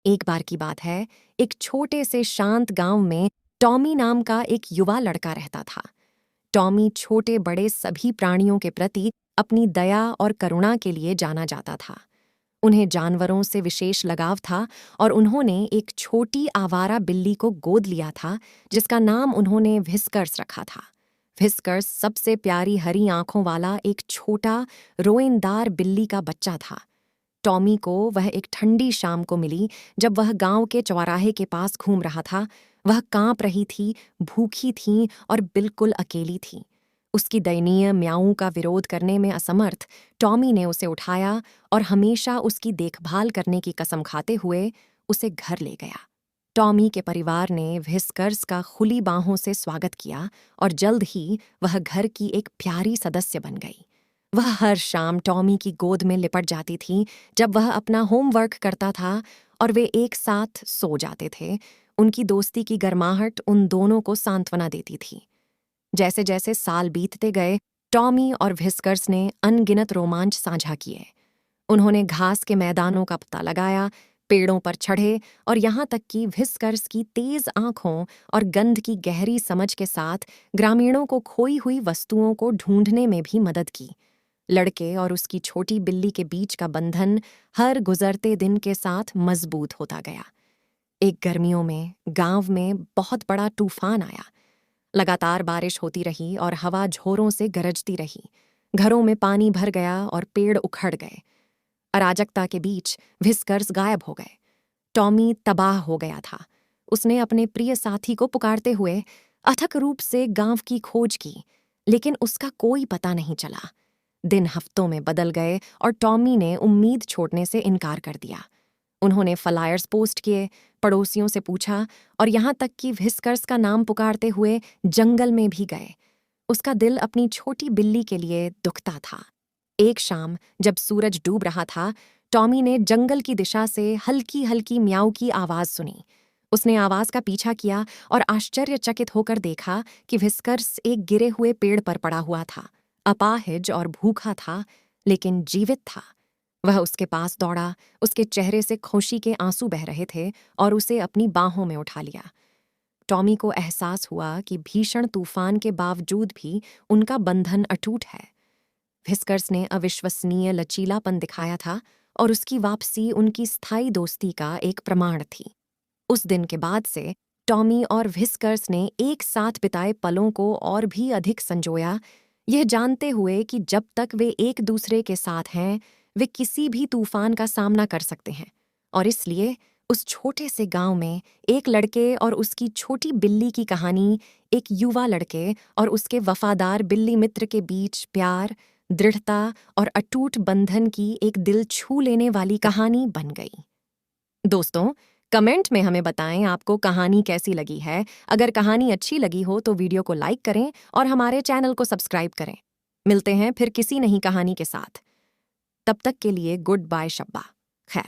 एक बार की बात है, एक छोटे से शांत गांव में टॉमी नाम का एक युवा लड़का रहता था। टॉमी छोटे बड़े सभी प्राणियों के प्रति अपनी दया और करुणा के लिए जाना जाता था। उन्हें जानवरों से विशेष लगाव था और उन्होंने एक छोटी आवारा बिल्ली को गोद लिया था जिसका नाम उन्होंने व्हिस्कर्स रखा था। व्हिस्कर्स सबसे प्यारी हरी आंखों वाला एक छोटा रोएंदार बिल्ली का बच्चा था। टॉमी को वह एक ठंडी शाम को मिली जब वह गांव के चौराहे के पास घूम रहा था। वह कांप रही थी, भूखी थी और बिल्कुल अकेली थी। उसकी दयनीय म्याऊं का विरोध करने में असमर्थ टॉमी ने उसे उठाया और हमेशा उसकी देखभाल करने की कसम खाते हुए उसे घर ले गया। टॉमी के परिवार ने व्हिस्कर्स का खुली बाहों से स्वागत किया और जल्द ही वह घर की एक प्यारी सदस्य बन गई। वह हर शाम टॉमी की गोद में लिपट जाती थी जब वह अपना होमवर्क करता था और वे एक साथ सो जाते थे। उनकी दोस्ती की गर्माहट उन दोनों को सांत्वना देती थी। जैसे जैसे साल बीतते गए, टॉमी और व्हिस्कर्स ने अनगिनत रोमांच साझा किए। उन्होंने घास के मैदानों का पता लगाया, पेड़ों पर चढ़े और यहाँ तक कि व्हिस्कर्स की तेज आंखों और गंध की गहरी समझ के साथ ग्रामीणों को खोई हुई वस्तुओं को ढूंढने में भी मदद की। लड़के और उसकी छोटी बिल्ली के बीच का बंधन हर गुजरते दिन के साथ मजबूत होता गया। एक गर्मियों में गांव में बहुत बड़ा तूफान आया। लगातार बारिश होती रही और हवा झोरों से गरजती रही। घरों में पानी भर गया और पेड़ उखड़ गए। अराजकता के बीच व्हिस्कर्स गायब हो गए। टॉमी तबाह हो गया था। उसने अपने प्रिय साथी को पुकारते हुए अथक रूप से गांव की खोज की, लेकिन उसका कोई पता नहीं चला। दिन हफ्तों में बदल गए और टॉमी ने उम्मीद छोड़ने से इनकार कर दिया। उन्होंने फ्लायर्स पोस्ट किए, पड़ोसियों से पूछा और यहाँ तक कि व्हिस्कर्स का नाम पुकारते हुए जंगल में भी गए। उसका दिल अपनी छोटी बिल्ली के लिए दुखता था। एक शाम जब सूरज डूब रहा था, टॉमी ने जंगल की दिशा से हल्की हल्की म्याऊ की आवाज सुनी। उसने आवाज का पीछा किया और आश्चर्यचकित होकर देखा कि व्हिस्कर्स एक गिरे हुए पेड़ पर पड़ा हुआ था। अपाहिज और भूखा था, लेकिन जीवित था। वह उसके पास दौड़ा, उसके चेहरे से खुशी के आंसू बह रहे थे और उसे अपनी बाहों में उठा लिया। टॉमी को एहसास हुआ कि भीषण तूफान के बावजूद भी उनका बंधन अटूट है। व्हिस्कर्स ने अविश्वसनीय लचीलापन दिखाया था और उसकी वापसी उनकी स्थायी दोस्ती का एक प्रमाण थी। उस दिन के बाद से टॉमी और व्हिस्कर्स ने एक साथ बिताए पलों को और भी अधिक संजोया, यह जानते हुए कि जब तक वे एक दूसरे के साथ हैं, वे किसी भी तूफान का सामना कर सकते हैं। और इसलिए उस छोटे से गांव में एक लड़के और उसकी छोटी बिल्ली की कहानी एक युवा लड़के और उसके वफादार बिल्ली मित्र के बीच प्यार, दृढ़ता और अटूट बंधन की एक दिल छू लेने वाली कहानी बन गई। दोस्तों, कमेंट में हमें बताएं आपको कहानी कैसी लगी है। अगर कहानी अच्छी लगी हो तो वीडियो को लाइक करें और हमारे चैनल को सब्सक्राइब करें। मिलते हैं फिर किसी नई कहानी के साथ। तब तक के लिए गुड बाय शब्बा। खैर।